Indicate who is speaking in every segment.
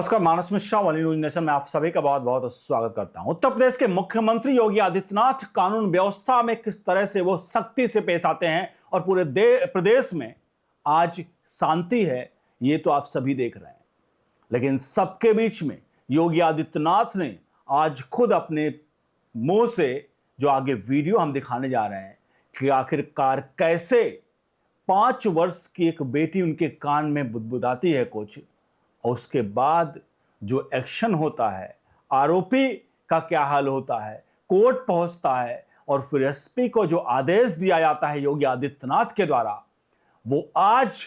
Speaker 1: नमस्कार, मानस मिश्रा वाली news nation में आप सभी का बहुत बहुत स्वागत करता हूं। उत्तर प्रदेश के मुख्यमंत्री योगी आदित्यनाथ कानून व्यवस्था में किस तरह से वो सख्ती से पेश आते हैं और पूरे प्रदेश में आज शांति है, ये तो आप सभी देख रहे हैं। लेकिन सबके बीच में योगी आदित्यनाथ ने आज खुद अपने मुंह से जो आगे वीडियो हम दिखाने जा रहे हैं कि आखिरकार कैसे 5 वर्ष की एक बेटी उनके कान में बुदबुदाती है कुछ, और उसके बाद जो एक्शन होता है, आरोपी का क्या हाल होता है, कोर्ट पहुंचता है और फिर एसपी को जो आदेश दिया जाता है योगी आदित्यनाथ के द्वारा, वो आज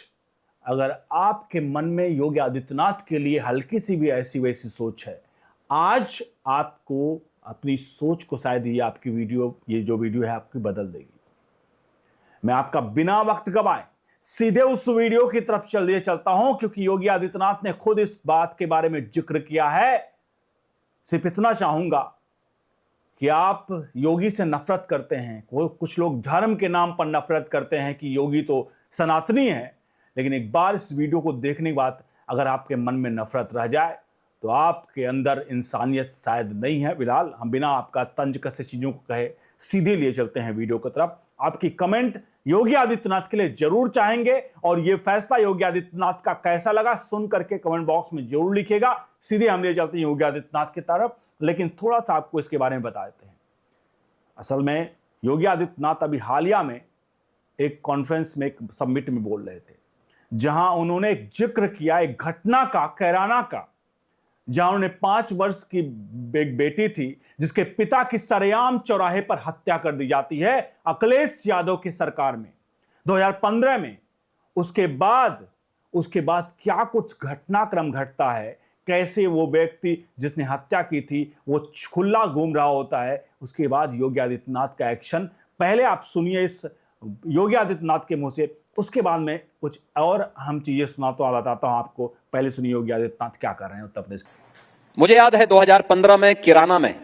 Speaker 1: अगर आपके मन में योगी आदित्यनाथ के लिए हल्की सी भी ऐसी वैसी सोच है, आज आपको अपनी सोच को शायद ये जो वीडियो है आपकी बदल देगी। मैं आपका बिना वक्त गवाए सीधे उस वीडियो की तरफ चलता हूं, क्योंकि योगी आदित्यनाथ ने खुद इस बात के बारे में जिक्र किया है। सिर्फ इतना चाहूंगा कि आप योगी से नफरत करते हैं, कुछ लोग धर्म के नाम पर नफरत करते हैं कि योगी तो सनातनी है, लेकिन एक बार इस वीडियो को देखने के बाद अगर आपके मन में नफरत रह जाए तो आपके अंदर इंसानियत शायद नहीं है। फिलहाल हम बिना आपका तंज कसे चीजों को कहे सीधे लिए चलते हैं वीडियो की तरफ। आपकी कमेंट योगी आदित्यनाथ के लिए जरूर चाहेंगे और यह फैसला योगी आदित्यनाथ का कैसा लगा सुन करके कमेंट बॉक्स में जरूर लिखिएगा। सीधे हम ले चलते हैं योगी आदित्यनाथ की तरफ, लेकिन थोड़ा सा आपको इसके बारे में बता देते हैं। असल में योगी आदित्यनाथ अभी हालिया में एक कॉन्फ्रेंस में, एक समिट में बोल रहे थे, जहां उन्होंने एक जिक्र किया एक घटना का, कैराना का, जहां उन्होंने 5 वर्ष की एक बेटी थी जिसके पिता की सरेआम चौराहे पर हत्या कर दी जाती है अखिलेश यादव की सरकार में 2015 में। उसके बाद क्या कुछ घटनाक्रम घटता है, कैसे वो व्यक्ति जिसने हत्या की थी वो खुला घूम रहा होता है, उसके बाद योगी आदित्यनाथ का एक्शन। पहले आप सुनिए इस योगी आदित्यनाथ के मुंह से, उसके बाद में कुछ और हम चीजें सुनाता हूं, बताता हूं आपको। पहले सुनिए योगी आदित्यनाथ क्या कर रहे हैं उत्तर प्रदेश।
Speaker 2: मुझे याद है 2015 में किराना में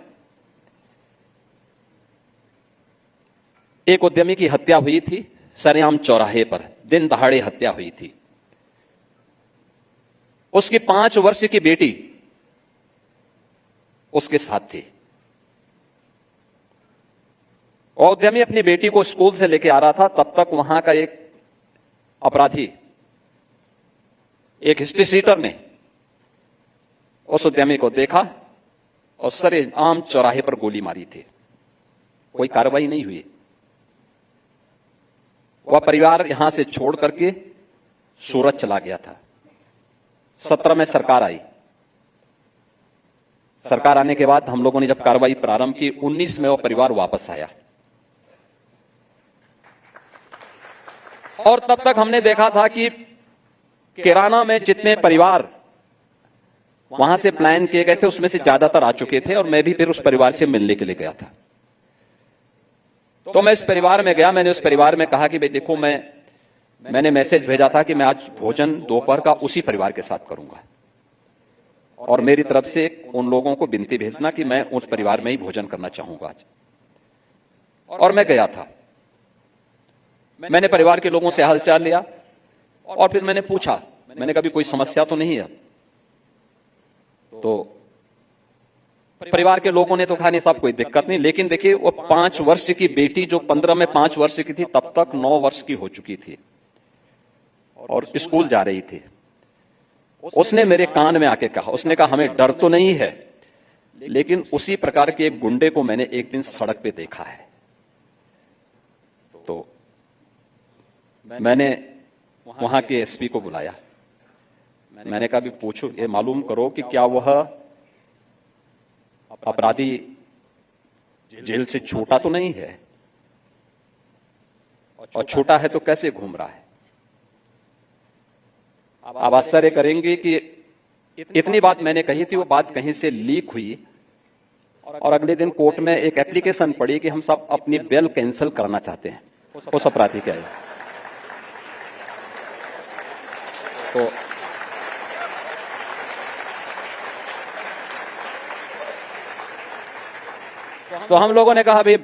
Speaker 2: एक उद्यमी की हत्या हुई थी, सरेआम चौराहे पर दिन दहाड़े हत्या हुई थी। उसकी 5 वर्ष की बेटी उसके साथ थी। और उद्यमी अपनी बेटी को स्कूल से लेके आ रहा था, तब तक वहां का एक अपराधी, एक हिस्ट्री सीटर ने उस उद्यमी को देखा और सरेआम चौराहे पर गोली मारी थी। कोई कार्रवाई नहीं हुई। वह परिवार यहां से छोड़ करके सूरत चला गया था। 17 में सरकार आई। सरकार आने के बाद हम लोगों ने जब कार्रवाई प्रारंभ की, 19 में वह परिवार वापस आया। और तब तक हमने देखा था कि किराना में जितने परिवार वहां से प्लान किए गए थे उसमें से ज्यादातर आ चुके थे, और मैं भी फिर उस परिवार से मिलने के लिए गया था। तो मैं इस परिवार में गया। मैंने उस परिवार में कहा कि भाई देखो, मैंने मैसेज भेजा था कि मैं आज भोजन दोपहर का उसी परिवार के साथ करूंगा, और मेरी तरफ से उन लोगों को विनती भेजना कि मैं उस परिवार में ही भोजन करना चाहूंगा आज। और मैं गया था। मैंने परिवार के लोगों से हालचाल लिया और फिर मैंने पूछा, मैंने कहा कोई समस्या तो नहीं है। तो परिवार के लोगों ने तो कहा नहीं साहब कोई दिक्कत नहीं, लेकिन देखिए वो 5 वर्ष की बेटी जो 15 में 5 वर्ष की थी, तब तक 9 वर्ष की हो चुकी थी और स्कूल जा रही थी। उसने मेरे कान में आके कहा, उसने कहा हमें डर तो नहीं है, लेकिन उसी प्रकार के एक गुंडे को मैंने एक दिन सड़क पे देखा है। तो मैंने वहां के एसपी को बुलाया। मैंने कहा भी पूछो, ये मालूम करो कि क्या वह अपराधी जेल से छोटा तो नहीं है, और छोटा है तो कैसे घूम रहा है। आप आश्चर्य करेंगे कि इतनी बात मैंने कही थी, वो बात कहीं से लीक हुई और अगले दिन कोर्ट में एक एप्लीकेशन पड़ी कि हम सब अपनी बेल कैंसिल करना चाहते हैं उस अपराधी के। तो हम लोगों ने कहा भाई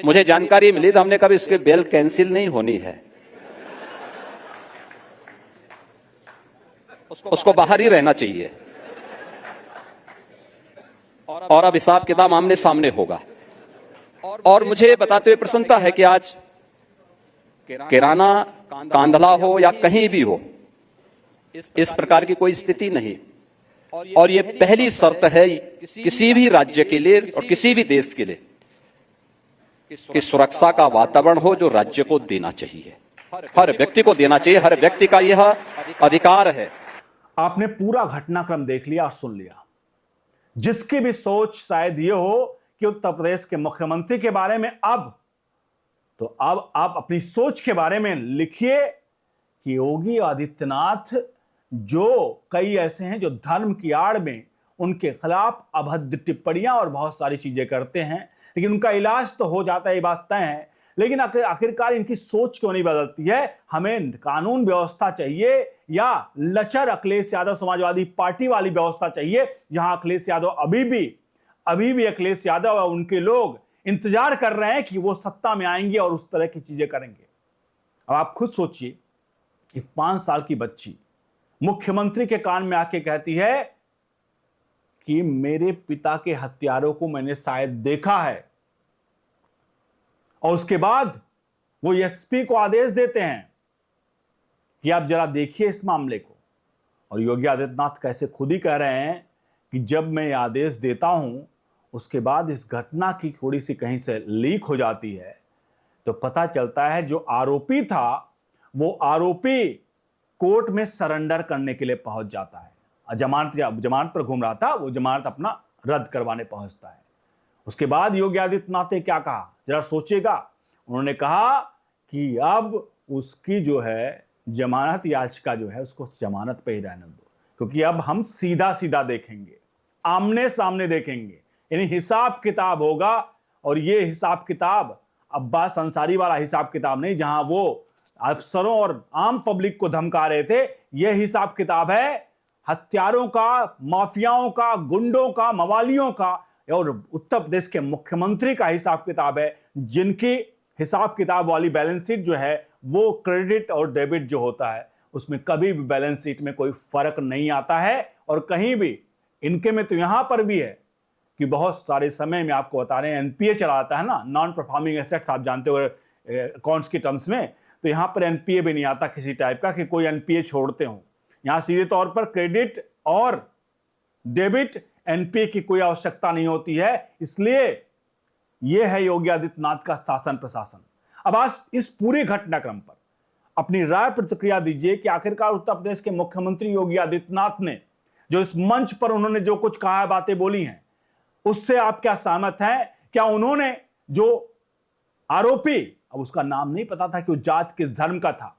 Speaker 2: मुझे जानकारी मिली, तो हमने कहा इसके बेल कैंसिल नहीं होनी है। उसको बाहर ही रहना चाहिए। और अब हिसाब किताब आमने सामने होगा। और मुझे बताते हुए प्रसन्नता है कि आज किराना, कांधला हो या कहीं भी हो, इस प्रकार की कोई स्थिति नहीं। और ये पहली शर्त है किसी भी राज्य के लिए और किसी भी देश के लिए कि सुरक्षा का वातावरण हो जो राज्य को देना चाहिए, हर व्यक्ति को देना चाहिए, हर व्यक्ति का यह अधिकार है।
Speaker 1: आपने पूरा घटनाक्रम देख लिया, सुन लिया। जिसकी भी सोच शायद ये हो कि उत्तर प्रदेश के मुख्यमंत्री के बारे में अब आप अपनी सोच के बारे में लिखिए कि योगी आदित्यनाथ, जो कई ऐसे हैं जो धर्म की आड़ में उनके खिलाफ अभद्र टिप्पणियां और बहुत सारी चीजें करते हैं, लेकिन उनका इलाज तो हो जाता है, ये बात तय है। लेकिन आखिरकार इनकी सोच क्यों नहीं बदलती है? हमें कानून व्यवस्था चाहिए या लचर अखिलेश यादव समाजवादी पार्टी वाली व्यवस्था चाहिए, जहां अखिलेश यादव अभी भी अखिलेश यादव और उनके लोग इंतजार कर रहे हैं कि वो सत्ता में आएंगे और उस तरह की चीजें करेंगे। अब आप खुद सोचिए, एक 5 साल की बच्ची मुख्यमंत्री के कान में आके कहती है कि मेरे पिता के हत्यारों को मैंने शायद देखा है, और उसके बाद वो एसपी को आदेश देते हैं कि आप जरा देखिए इस मामले को। और योगी आदित्यनाथ कैसे खुद ही कह रहे हैं कि जब मैं ये आदेश देता हूं, उसके बाद इस घटना की थोड़ी सी कहीं से लीक हो जाती है, तो पता चलता है जो आरोपी था वो आरोपी कोर्ट में सरेंडर करने के लिए पहुंच जाता है। जमानत पर घूम रहा था, वो जमानत अपना रद्द करवाने पहुंचता है। उसके बाद योगी आदित्यनाथ ने क्या कहा, जरा सोचिएगा। उन्होंने कहा कि अब उसकी जो है जमानत याचिका जो है उसको जमानत पे ही रहने दो, क्योंकि अब हम सीधा सीधा देखेंगे, आमने सामने देखेंगे, यानी हिसाब किताब होगा। और ये हिसाब किताब अब्बास अंसारी वाला हिसाब किताब नहीं, जहां वो अफसरों और आम पब्लिक को धमका रहे थे। यह हिसाब किताब है हत्यारों का, माफियाओं का, गुंडों का, मवालियों का, और उत्तर प्रदेश के मुख्यमंत्री का हिसाब किताब है, जिनकी हिसाब किताब वाली बैलेंस शीट जो है वो क्रेडिट और डेबिट जो होता है उसमें कभी भी बैलेंस शीट में कोई फर्क नहीं आता है। और कहीं भी इनके में तो यहां पर भी है कि बहुत सारे समय में आपको बता रहे हैं एनपीए चलाता है ना, नॉन परफॉर्मिंग एसेट्स, आप जानते हो अकाउंट्स की टर्म्स में, तो यहां पर एनपीए भी नहीं आता किसी टाइप का कि कोई एनपीए छोड़ते हो। यहां सीधे तौर पर क्रेडिट और डेबिट, एनपीए की कोई आवश्यकता नहीं होती है। इसलिए यह है योगी आदित्यनाथ का शासन प्रशासन। अब आज इस पूरे घटनाक्रम पर अपनी राय प्रतिक्रिया दीजिए कि आखिरकार उत्तर प्रदेश के मुख्यमंत्री योगी आदित्यनाथ ने जो इस मंच पर उन्होंने जो कुछ कहा है, बातें बोली हैं, उससे आप क्या सहमत हैं? क्या उन्होंने जो आरोपी, अब उसका नाम नहीं पता था कि वो जात किस धर्म का था,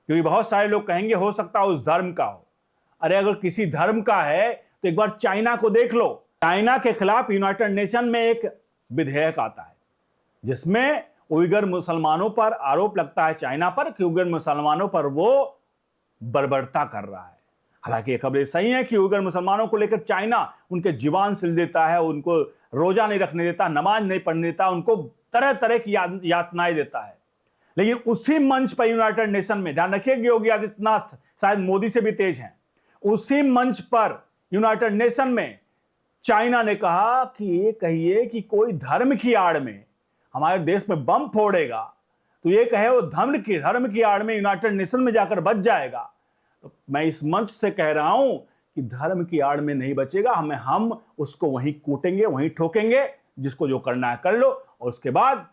Speaker 1: क्योंकि बहुत सारे लोग कहेंगे हो सकता है उस धर्म का हो। अरे अगर किसी धर्म का है तो एक बार चाइना को देख लो। चाइना के खिलाफ यूनाइटेड नेशन में एक विधेयक आता है जिसमें उइगर मुसलमानों पर आरोप लगता है, चाइना पर, कि उइगर मुसलमानों पर वो बर्बरता कर रहा है। हालांकि ये खबरें सही है कि उइगर मुसलमानों को लेकर चाइना उनके जीवान सिल देता है, उनको रोजा नहीं रखने देता, नमाज नहीं पढ़ने देता, उनको तरह तरह की यातनाएं देता है। लेकिन उसी मंच पर यूनाइटेड नेशन में, ध्यान रखिए योगी आदित्यनाथ शायद मोदी से भी तेज हैं, उसी मंच पर यूनाइटेड नेशन में चाइना ने कहा कि ये कहिए कि कोई धर्म की आड़ में हमारे देश में बम फोड़ेगा तो ये कहे वो धर्म की आड़ में यूनाइटेड नेशन में जाकर बच जाएगा। तो मैं इस मंच से कह रहा हूं कि धर्म की आड़ में नहीं बचेगा, हम उसको वहीं कूटेंगे, वहीं ठोकेंगे, जिसको जो करना है कर लो। और उसके बाद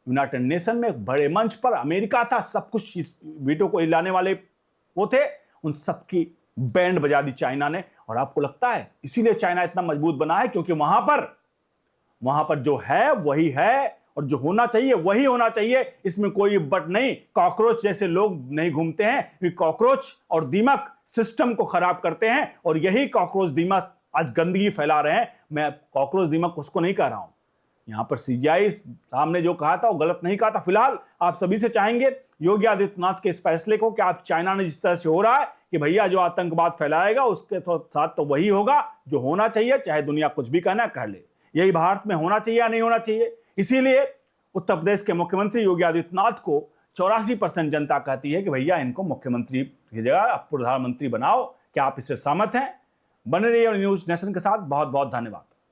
Speaker 1: यूनाइटेड नेशन में बड़े मंच पर अमेरिका था, सब कुछ वीटो को हिलाने वाले वो थे, उन सबकी बैंड बजा दी चाइना ने। और आपको लगता है इसीलिए चाइना इतना मजबूत बना है क्योंकि वहां पर जो है वही है और जो होना चाहिए वही होना चाहिए, इसमें कोई बट नहीं। कॉकरोच जैसे लोग नहीं घूमते हैं, क्योंकि कॉकरोच और दीमक सिस्टम को खराब करते हैं, और यही कॉकरोच दीमक आज गंदगी फैला रहे हैं। मैं कॉकरोच दीमक उसको नहीं कह रहा हूं, यहां पर सीजीआई सामने जो कहा था वो गलत नहीं कहा था। फिलहाल आप सभी से चाहेंगे योगी आदित्यनाथ के इस फैसले को कि आप चाइना ने जिस तरह से हो रहा है कि भैया जो आतंकवाद फैलाएगा उसके साथ तो वही होगा जो होना चाहिए, चाहे दुनिया कुछ भी कहना कह ले। यही भारत में होना चाहिए या नहीं होना चाहिए। इसीलिए उत्तर प्रदेश के मुख्यमंत्री योगी आदित्यनाथ को 84% जनता कहती है कि भैया इनको मुख्यमंत्री की जगह आप प्रधानमंत्री बनाओ, क्या आप इससे सहमत हैं? बने रहिए न्यूज नेशन के साथ। बहुत बहुत धन्यवाद।